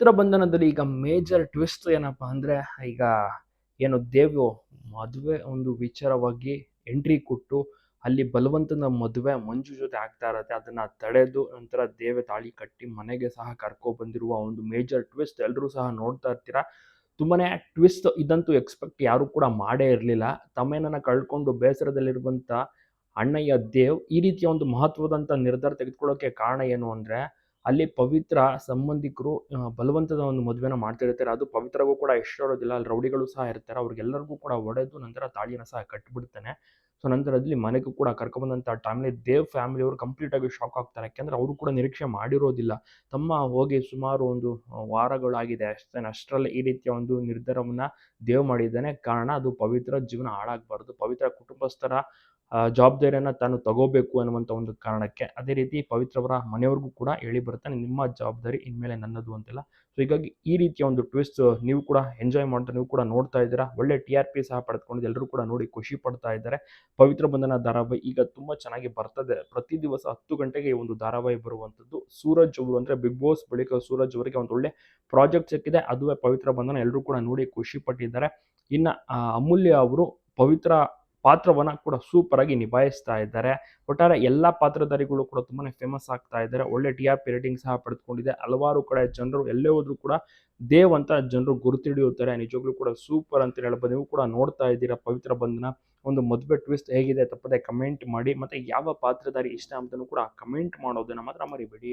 ಪವಿತ್ರ ಬಂಧನದಲ್ಲಿ ಈಗ major twist ಏನಪ್ಪಾ ಅಂದ್ರೆ, ಈಗ ಏನು ದೇವು ಮದುವೆ ಒಂದು ವಿಚಾರವಾಗಿ ಎಂಟ್ರಿ ಕೊಟ್ಟು ಅಲ್ಲಿ ಬಲವಂತನ ಮದುವೆ ಮಂಜು ಜೊತೆ ಆಗ್ತಾ ಇರತ್ತೆ. ಅದನ್ನ ತಡೆದು ನಂತರ ದೇವ ತಾಳಿ ಕಟ್ಟಿ ಮನೆಗೆ ಸಹ ಕರ್ಕೊ ಬಂದಿರುವ ಒಂದು ಮೇಜರ್ ಟ್ವಿಸ್ಟ್ ಎಲ್ಲರೂ ಸಹ ನೋಡ್ತಾ ಇರ್ತೀರಾ. ತುಂಬಾನೇ ಟ್ವಿಸ್ಟ್ ಇದಂತೂ ಎಕ್ಸ್ಪೆಕ್ಟ್ ಯಾರು ಕೂಡ ಮಾಡೇ ಇರಲಿಲ್ಲ. ತಮ್ಮೆನನ್ನ ಕಳ್ಕೊಂಡು ಬೇಸರದಲ್ಲಿರುವಂತ ಅಣ್ಣಯ್ಯ ದೇವ್ ಈ ರೀತಿಯ ಒಂದು ಮಹತ್ವದಂತ ನಿರ್ಧಾರ ತೆಗೆದುಕೊಳ್ಳೋಕೆ ಕಾರಣ ಏನು ಅಂದ್ರೆ, ಅಲ್ಲಿ ಪವಿತ್ರ ಸಂಬಂಧಿಕರು ಬಲವಂತದ ಒಂದು ಮದುವೆನ ಮಾಡ್ತಿರ್ತಾರೆ. ಅದು ಪವಿತ್ರಗೂ ಕೂಡ ಇಷ್ಟ ಇರೋದಿಲ್ಲ. ಅಲ್ಲಿ ರೌಡಿಗಳು ಸಹ ಇರ್ತಾರೆ. ಅವ್ರಿಗೆಲ್ಲರಿಗೂ ಕೂಡ ಹೊಡೆದು ನಂತರ ತಾಳಿನ ಸಹ ಕಟ್ಟಿಬಿಡ್ತಾನೆ. ಸೊ ನಂತರದಲ್ಲಿ ಮನೆಗೂ ಕೂಡ ಕರ್ಕೊಂಡ್ಬಂದಂತ ಟೈಮ್‌ಲಿ ದೇವ್ ಫ್ಯಾಮಿಲಿಯವರು ಕಂಪ್ಲೀಟ್ ಆಗಿ ಶಾಕ್ ಆಗ್ತಾರೆ. ಯಾಕೆಂದ್ರೆ ಅವರು ಕೂಡ ನಿರೀಕ್ಷೆ ಮಾಡಿರೋದಿಲ್ಲ. ತಮ್ಮ ಹೋಗಿ ಸುಮಾರು ಒಂದು ವಾರಗಳಾಗಿದೆ ಅಷ್ಟೇನೆ. ಅಷ್ಟರಲ್ಲಿ ಈ ರೀತಿಯ ಒಂದು ನಿರ್ಧಾರವನ್ನ ದೇವ್ ಮಾಡಿದ್ದಾನೆ. ಕಾರಣ ಅದು ಪವಿತ್ರ ಜೀವನ ಹಾಳಾಗಬಾರ್ದು. ಪವಿತ್ರ ಕುಟುಂಬಸ್ಥರ ಜವಾಬ್ದಾರಿಯನ್ನ ತಾನು ತಗೋಬೇಕು ಅನ್ನುವಂಥ ಒಂದು ಕಾರಣಕ್ಕೆ. ಅದೇ ರೀತಿ ಪವಿತ್ರ ಅವರ ಮನೆಯವ್ರಿಗೂ ಕೂಡ ಹೇಳಿ ಬರ್ತಾನೆ, ನಿಮ್ಮ ಜವಾಬ್ದಾರಿ ಇನ್ಮೇಲೆ ನನ್ನದು ಅಂತೆಲ್ಲ. ಸೊ ಹೀಗಾಗಿ ಈ ರೀತಿಯ ಒಂದು ಟ್ವಿಸ್ಟ್ ನೀವು ಕೂಡ ಎಂಜಾಯ್ ಮಾಡ್ತಾ ನೀವು ಕೂಡ ನೋಡ್ತಾ ಇದ್ದೀರಾ. ಒಳ್ಳೆ ಟಿ.ಆರ್.ಪಿ ಸಹ ಪಡೆದುಕೊಂಡಿದೆ. ಎಲ್ಲರೂ ಕೂಡ ನೋಡಿ ಖುಷಿ ಪಡ್ತಾ ಇದ್ದಾರೆ. ಪವಿತ್ರ ಬಂಧನ ಧಾರಾವಾಹಿ ಈಗ ತುಂಬಾ ಚೆನ್ನಾಗಿ ಬರ್ತದೆ. ಪ್ರತಿ ದಿವಸ 10 ಗಂಟೆಗೆ ಈ ಒಂದು ಧಾರಾವಾಹಿ ಬರುವಂಥದ್ದು. ಸೂರಜ್ ಅವರು ಅಂದ್ರೆ ಬಿಗ್ ಬಾಸ್ ಬಳಿಕ ಸೂರಜ್ ಅವರಿಗೆ ಒಂದು ಒಳ್ಳೆ ಪ್ರಾಜೆಕ್ಟ್ ಸಿಕ್ಕಿದೆ. ಅದುವೇ ಪವಿತ್ರ ಬಂಧನ. ಎಲ್ಲರೂ ಕೂಡ ನೋಡಿ ಖುಷಿ ಪಟ್ಟಿದ್ದಾರೆ. ಇನ್ನ ಅಮೂಲ್ಯ ಅವರು ಪವಿತ್ರ ಪಾತ್ರವನ್ನ ಕೂಡ ಸೂಪರ್ ಆಗಿ ನಿಭಾಯಿಸ್ತಾ ಇದ್ದಾರೆ. ಒಟ್ಟಾರೆ ಎಲ್ಲಾ ಪಾತ್ರಧಾರಿಗಳು ಕೂಡ ತುಂಬಾನೇ ಫೇಮಸ್ ಆಗ್ತಾ ಇದ್ದಾರೆ. ಒಳ್ಳೆ ಟಿ.ಆರ್.ಪಿ ರೇಟಿಂಗ್ ಸಹ ಪಡೆದುಕೊಂಡಿದೆ. ಹಲವಾರು ಕಡೆ ಜನರು ಎಲ್ಲೇ ಹೋದ್ರು ಕೂಡ ದೇವ್ ಅಂತ ಜನರು ಗುರುತಿಡಿಯುತ್ತಾರೆ. ನಿಜವಾಗ್ಲೂ ಕೂಡ ಸೂಪರ್ ಅಂತ ಹೇಳ್ಬೋದು. ನೀವು ಕೂಡ ನೋಡ್ತಾ ಇದ್ದೀರಾ ಪವಿತ್ರ ಬಂಧನ. ಒಂದು ಮದುವೆ ಟ್ವಿಸ್ಟ್ ಹೇಗಿದೆ ತಪ್ಪದೆ ಕಮೆಂಟ್ ಮಾಡಿ. ಮತ್ತೆ ಯಾವ ಪಾತ್ರಧಾರಿ ಇಷ್ಟ ಅಂತನೂ ಕೂಡ ಕಮೆಂಟ್ ಮಾಡೋದನ್ನ ಮಾತ್ರ ಮರಿಬೇಡಿ.